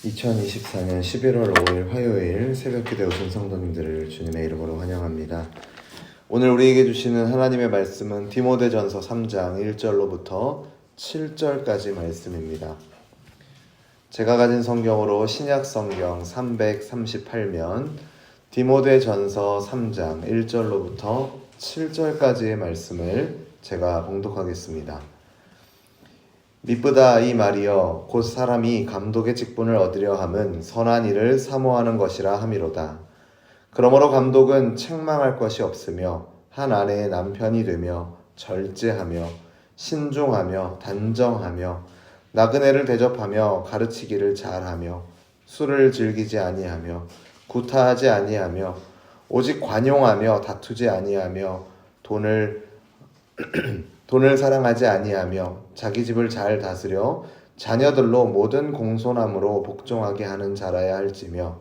2024년 11월 5일 화요일 새벽기도에 오신 성도님들을 주님의 이름으로 환영합니다. 오늘 우리에게 주시는 하나님의 말씀은 디모데전서 3장 1절로부터 7절까지 말씀입니다. 제가 가진 성경으로 신약 성경 338면 디모데전서 3장 1절로부터 7절까지의 말씀을 제가 봉독하겠습니다. 미쁘다 이 말이여 곧 사람이 감독의 직분을 얻으려 함은 선한 일을 사모하는 것이라 함이로다. 그러므로 감독은 책망할 것이 없으며 한 아내의 남편이 되며 절제하며 신중하며 단정하며 나그네를 대접하며 가르치기를 잘하며 술을 즐기지 아니하며 구타하지 아니하며 오직 관용하며 다투지 아니하며 돈을 사랑하지 아니하며 자기 집을 잘 다스려 자녀들로 모든 공손함으로 복종하게 하는 자라야 할지며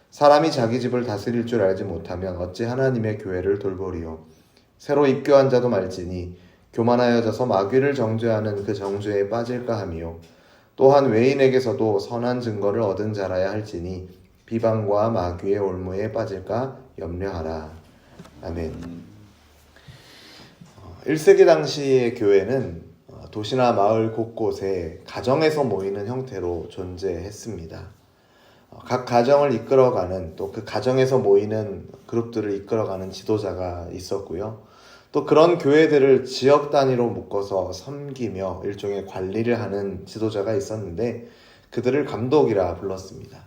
사람이 자기 집을 다스릴 줄 알지 못하면 어찌 하나님의 교회를 돌보리요. 새로 입교한 자도 말지니 교만하여져서 마귀를 정죄하는 그 정죄에 빠질까 하미요. 또한 외인에게서도 선한 증거를 얻은 자라야 할지니 비방과 마귀의 올무에 빠질까 염려하라. 아멘. 1세기 당시의 교회는 도시나 마을 곳곳에 가정에서 모이는 형태로 존재했습니다. 각 가정을 이끌어가는, 또 그 가정에서 모이는 그룹들을 이끌어가는 지도자가 있었고요. 또 그런 교회들을 지역 단위로 묶어서 섬기며 일종의 관리를 하는 지도자가 있었는데 그들을 감독이라 불렀습니다.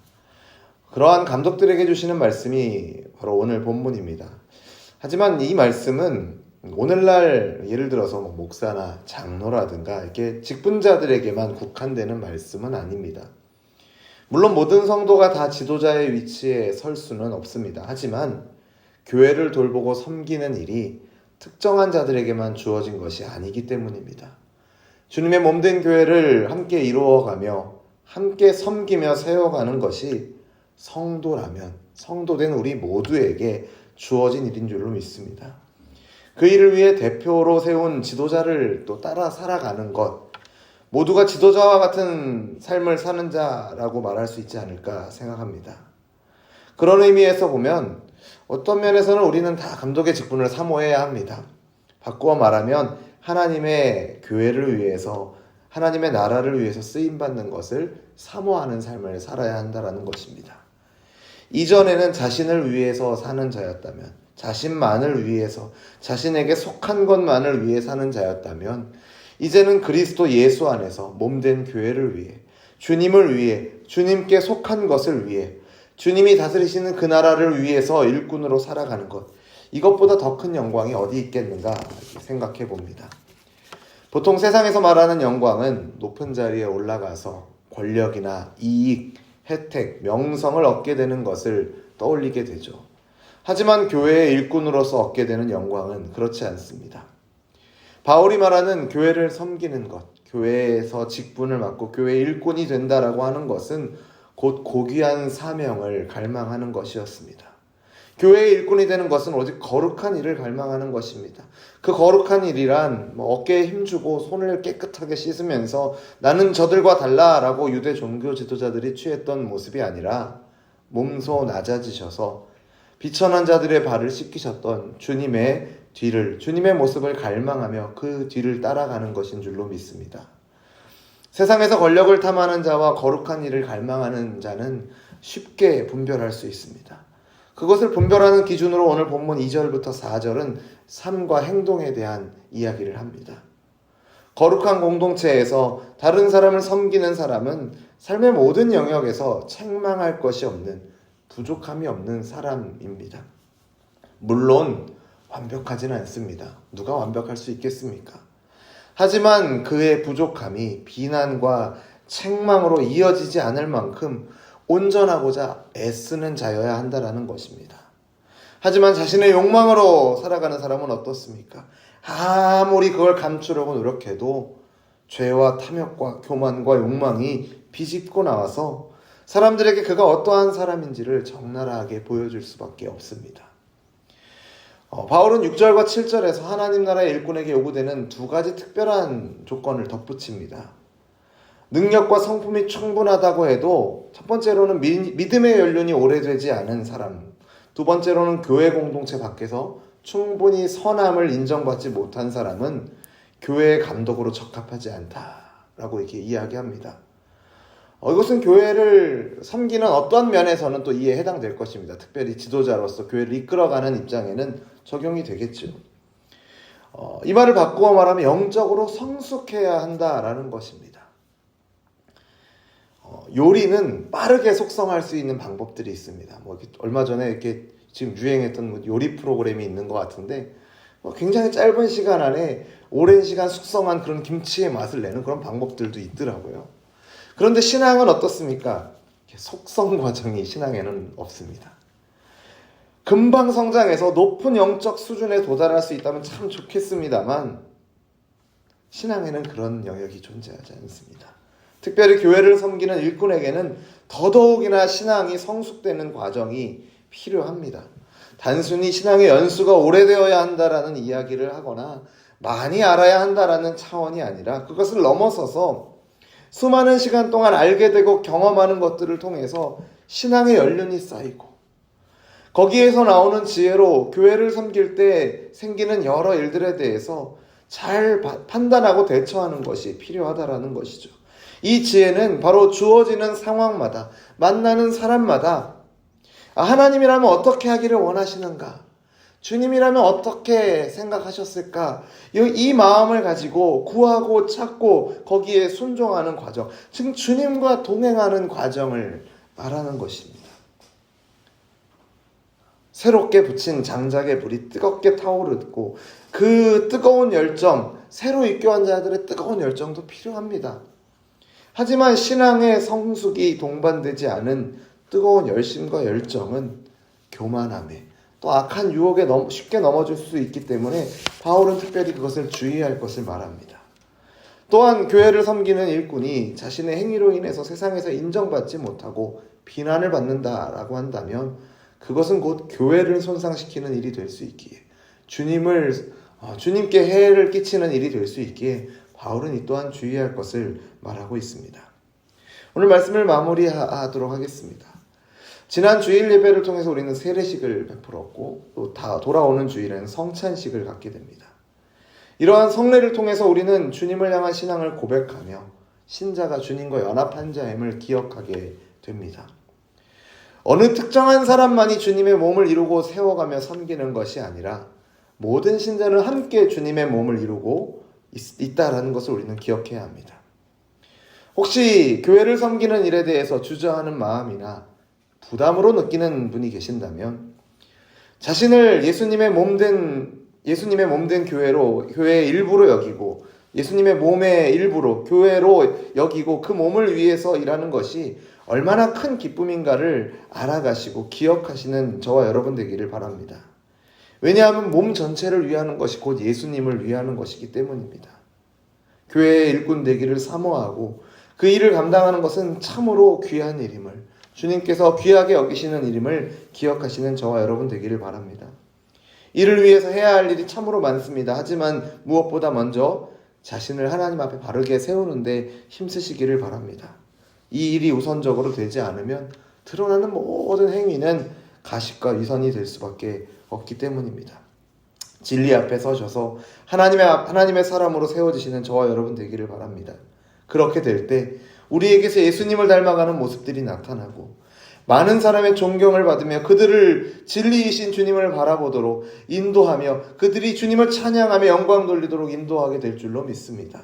그러한 감독들에게 주시는 말씀이 바로 오늘 본문입니다. 하지만 이 말씀은 오늘날 예를 들어서 목사나 장로라든가 이렇게 직분자들에게만 국한되는 말씀은 아닙니다. 물론 모든 성도가 다 지도자의 위치에 설 수는 없습니다. 하지만 교회를 돌보고 섬기는 일이 특정한 자들에게만 주어진 것이 아니기 때문입니다. 주님의 몸된 교회를 함께 이루어가며 함께 섬기며 세워가는 것이 성도라면 성도된 우리 모두에게 주어진 일인 줄로 믿습니다. 그 일을 위해 대표로 세운 지도자를 또 따라 살아가는 것, 모두가 지도자와 같은 삶을 사는 자라고 말할 수 있지 않을까 생각합니다. 그런 의미에서 보면 어떤 면에서는 우리는 다 감독의 직분을 사모해야 합니다. 바꾸어 말하면 하나님의 교회를 위해서, 하나님의 나라를 위해서 쓰임받는 것을 사모하는 삶을 살아야 한다는 것입니다. 이전에는 자신을 위해서 사는 자였다면, 자신만을 위해서, 자신에게 속한 것만을 위해 사는 자였다면 이제는 그리스도 예수 안에서 몸된 교회를 위해, 주님을 위해, 주님께 속한 것을 위해, 주님이 다스리시는 그 나라를 위해서 일꾼으로 살아가는 것, 이것보다 더 큰 영광이 어디 있겠는가 생각해 봅니다. 보통 세상에서 말하는 영광은 높은 자리에 올라가서 권력이나 이익, 혜택, 명성을 얻게 되는 것을 떠올리게 되죠. 하지만 교회의 일꾼으로서 얻게 되는 영광은 그렇지 않습니다. 바울이 말하는 교회를 섬기는 것, 교회에서 직분을 맡고 교회의 일꾼이 된다라고 하는 것은 곧 고귀한 사명을 갈망하는 것이었습니다. 교회의 일꾼이 되는 것은 오직 거룩한 일을 갈망하는 것입니다. 그 거룩한 일이란 어깨에 힘주고 손을 깨끗하게 씻으면서 나는 저들과 달라라고 유대 종교 지도자들이 취했던 모습이 아니라 몸소 낮아지셔서 비천한 자들의 발을 씻기셨던 주님의 뒤를, 주님의 모습을 갈망하며 그 뒤를 따라가는 것인 줄로 믿습니다. 세상에서 권력을 탐하는 자와 거룩한 일을 갈망하는 자는 쉽게 분별할 수 있습니다. 그것을 분별하는 기준으로 오늘 본문 2절부터 4절은 삶과 행동에 대한 이야기를 합니다. 거룩한 공동체에서 다른 사람을 섬기는 사람은 삶의 모든 영역에서 책망할 것이 없는, 부족함이 없는 사람입니다. 물론 완벽하지는 않습니다. 누가 완벽할 수 있겠습니까? 하지만 그의 부족함이 비난과 책망으로 이어지지 않을 만큼 온전하고자 애쓰는 자여야 한다는 것입니다. 하지만 자신의 욕망으로 살아가는 사람은 어떻습니까? 아무리 그걸 감추려고 노력해도 죄와 탐욕과 교만과 욕망이 비집고 나와서 사람들에게 그가 어떠한 사람인지를 적나라하게 보여줄 수밖에 없습니다. 바울은 6절과 7절에서 하나님 나라의 일꾼에게 요구되는 두 가지 특별한 조건을 덧붙입니다. 능력과 성품이 충분하다고 해도 첫 번째로는 믿음의 연륜이 오래되지 않은 사람, 두 번째로는 교회 공동체 밖에서 충분히 선함을 인정받지 못한 사람은 교회의 감독으로 적합하지 않다라고 이렇게 이야기합니다. 이것은 교회를 섬기는 어떠한 면에서는 또 이에 해당될 것입니다. 특별히 지도자로서 교회를 이끌어가는 입장에는 적용이 되겠죠. 이 말을 바꾸어 말하면 영적으로 성숙해야 한다라는 것입니다. 요리는 빠르게 속성할 수 있는 방법들이 있습니다. 얼마 전에 이렇게 지금 유행했던 요리 프로그램이 있는 것 같은데 굉장히 짧은 시간 안에 오랜 시간 숙성한 그런 김치의 맛을 내는 그런 방법들도 있더라고요. 그런데 신앙은 어떻습니까? 속성 과정이 신앙에는 없습니다. 금방 성장해서 높은 영적 수준에 도달할 수 있다면 참 좋겠습니다만 신앙에는 그런 영역이 존재하지 않습니다. 특별히 교회를 섬기는 일꾼에게는 더더욱이나 신앙이 성숙되는 과정이 필요합니다. 단순히 신앙의 연수가 오래되어야 한다라는 이야기를 하거나 많이 알아야 한다라는 차원이 아니라 그것을 넘어서서 수많은 시간 동안 알게 되고 경험하는 것들을 통해서 신앙의 연륜이 쌓이고 거기에서 나오는 지혜로 교회를 섬길 때 생기는 여러 일들에 대해서 잘 판단하고 대처하는 것이 필요하다라는 것이죠. 이 지혜는 바로 주어지는 상황마다 만나는 사람마다 하나님이라면 어떻게 하기를 원하시는가? 주님이라면 어떻게 생각하셨을까? 이 마음을 가지고 구하고 찾고 거기에 순종하는 과정, 즉 주님과 동행하는 과정을 말하는 것입니다. 새롭게 붙인 장작의 불이 뜨겁게 타오르고 그 뜨거운 열정, 새로 입교한 자들의 뜨거운 열정도 필요합니다. 하지만 신앙의 성숙이 동반되지 않은 뜨거운 열심과 열정은 교만함에 또 악한 유혹에 쉽게 넘어질 수 있기 때문에 바울은 특별히 그것을 주의할 것을 말합니다. 또한 교회를 섬기는 일꾼이 자신의 행위로 인해서 세상에서 인정받지 못하고 비난을 받는다라고 한다면 그것은 곧 교회를 손상시키는 일이 될 수 있기에 주님께 해를 끼치는 일이 될 수 있기에 바울은 이 또한 주의할 것을 말하고 있습니다. 오늘 말씀을 마무리하도록 하겠습니다. 지난 주일 예배를 통해서 우리는 세례식을 베풀었고 또 돌아오는 주일에는 성찬식을 갖게 됩니다. 이러한 성례를 통해서 우리는 주님을 향한 신앙을 고백하며 신자가 주님과 연합한 자임을 기억하게 됩니다. 어느 특정한 사람만이 주님의 몸을 이루고 세워가며 섬기는 것이 아니라 모든 신자는 함께 주님의 몸을 이루고 있다라는 것을 우리는 기억해야 합니다. 혹시 교회를 섬기는 일에 대해서 주저하는 마음이나 부담으로 느끼는 분이 계신다면 자신을 예수님의 몸된 교회의 일부로 여기고 예수님의 몸의 일부로 교회로 여기고 그 몸을 위해서 일하는 것이 얼마나 큰 기쁨인가를 알아가시고 기억하시는 저와 여러분 되기를 바랍니다. 왜냐하면 몸 전체를 위하는 것이 곧 예수님을 위하는 것이기 때문입니다. 교회의 일꾼 되기를 사모하고 그 일을 감당하는 것은 참으로 귀한 일임을 주님께서 귀하게 여기시는 일임을 기억하시는 저와 여러분 되기를 바랍니다. 이를 위해서 해야 할 일이 참으로 많습니다. 하지만 무엇보다 먼저 자신을 하나님 앞에 바르게 세우는데 힘쓰시기를 바랍니다. 이 일이 우선적으로 되지 않으면 드러나는 모든 행위는 가십과 위선이 될 수밖에 없기 때문입니다. 진리 앞에 서셔서 하나님의 사람으로 세워지시는 저와 여러분 되기를 바랍니다. 그렇게 될 때 우리에게서 예수님을 닮아가는 모습들이 나타나고 많은 사람의 존경을 받으며 그들을 진리이신 주님을 바라보도록 인도하며 그들이 주님을 찬양하며 영광 돌리도록 인도하게 될 줄로 믿습니다.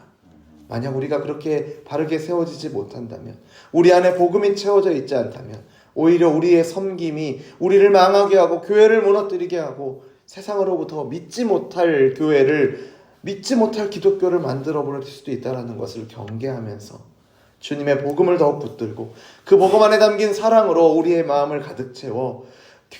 만약 우리가 그렇게 바르게 세워지지 못한다면, 우리 안에 복음이 채워져 있지 않다면 오히려 우리의 섬김이 우리를 망하게 하고 교회를 무너뜨리게 하고 세상으로부터 믿지 못할 기독교를 만들어 버릴 수도 있다는 것을 경계하면서 주님의 복음을 더욱 붙들고 그 복음 안에 담긴 사랑으로 우리의 마음을 가득 채워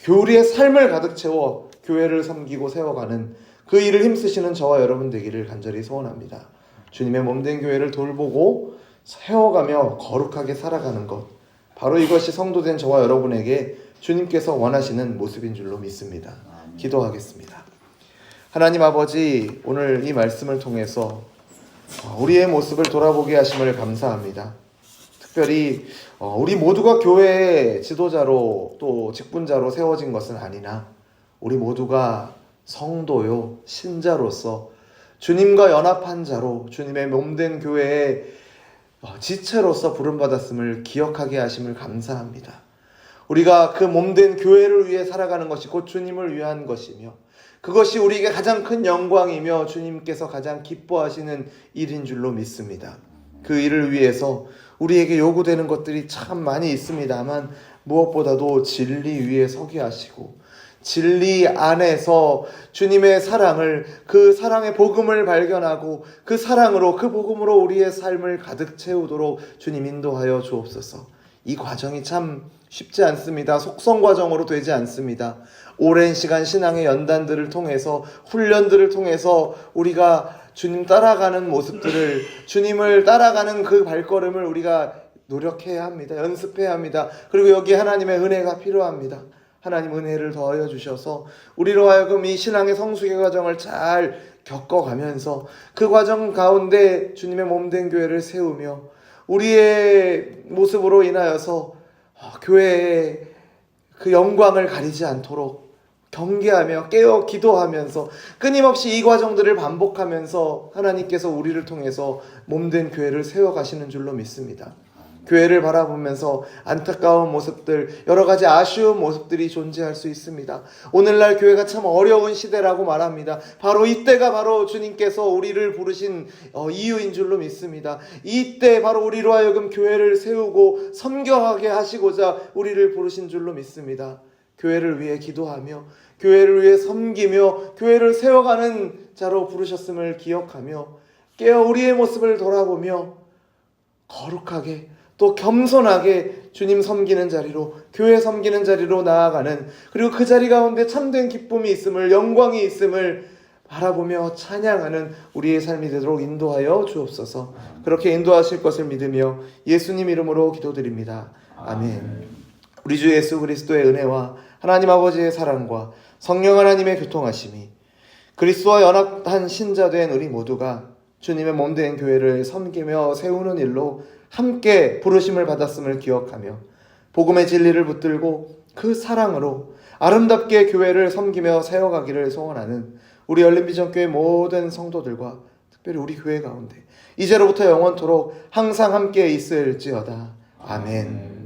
우리의 삶을 가득 채워 교회를 섬기고 세워가는 그 일을 힘쓰시는 저와 여러분 되기를 간절히 소원합니다. 주님의 몸된 교회를 돌보고 세워가며 거룩하게 살아가는 것, 바로 이것이 성도된 저와 여러분에게 주님께서 원하시는 모습인 줄로 믿습니다. 기도하겠습니다. 하나님 아버지, 오늘 이 말씀을 통해서 우리의 모습을 돌아보게 하심을 감사합니다. 특별히 우리 모두가 교회의 지도자로 또 직분자로 세워진 것은 아니나 우리 모두가 성도요 신자로서 주님과 연합한 자로 주님의 몸된 교회의 지체로서 부름받았음을 기억하게 하심을 감사합니다. 우리가 그 몸된 교회를 위해 살아가는 것이 곧 주님을 위한 것이며 그것이 우리에게 가장 큰 영광이며 주님께서 가장 기뻐하시는 일인 줄로 믿습니다. 그 일을 위해서 우리에게 요구되는 것들이 참 많이 있습니다만 무엇보다도 진리 위에 서게 하시고 진리 안에서 주님의 사랑을 그 사랑의 복음을 발견하고 그 사랑으로 그 복음으로 우리의 삶을 가득 채우도록 주님 인도하여 주옵소서. 이 과정이 참 쉽지 않습니다. 속성 과정으로 되지 않습니다. 오랜 시간 신앙의 연단들을 통해서 훈련들을 통해서 우리가 주님 따라가는 모습들을 주님을 따라가는 그 발걸음을 우리가 노력해야 합니다. 연습해야 합니다. 그리고 여기에 하나님의 은혜가 필요합니다. 하나님 은혜를 더하여 주셔서 우리로 하여금 이 신앙의 성숙의 과정을 잘 겪어가면서 그 과정 가운데 주님의 몸된 교회를 세우며 우리의 모습으로 인하여서 교회의 그 영광을 가리지 않도록 경계하며 깨어 기도하면서 끊임없이 이 과정들을 반복하면서 하나님께서 우리를 통해서 몸된 교회를 세워가시는 줄로 믿습니다. 교회를 바라보면서 안타까운 모습들, 여러 가지 아쉬운 모습들이 존재할 수 있습니다. 오늘날 교회가 참 어려운 시대라고 말합니다. 바로 이때가 바로 주님께서 우리를 부르신 이유인 줄로 믿습니다. 이때 바로 우리로 하여금 교회를 세우고 섬겨하게 하시고자 우리를 부르신 줄로 믿습니다. 교회를 위해 기도하며 교회를 위해 섬기며 교회를 세워가는 자로 부르셨음을 기억하며 깨어 우리의 모습을 돌아보며 거룩하게 또 겸손하게 주님 섬기는 자리로 교회 섬기는 자리로 나아가는 그리고 그 자리 가운데 참된 기쁨이 있음을 영광이 있음을 바라보며 찬양하는 우리의 삶이 되도록 인도하여 주옵소서. 그렇게 인도하실 것을 믿으며 예수님 이름으로 기도드립니다. 아멘. 우리 주 예수 그리스도의 은혜와 하나님 아버지의 사랑과 성령 하나님의 교통하심이 그리스도와 연합한 신자된 우리 모두가 주님의 몸된 교회를 섬기며 세우는 일로 함께 부르심을 받았음을 기억하며 복음의 진리를 붙들고 그 사랑으로 아름답게 교회를 섬기며 세워가기를 소원하는 우리 열린비전교회 모든 성도들과 특별히 우리 교회 가운데 이제로부터 영원토록 항상 함께 있을지어다. 아멘.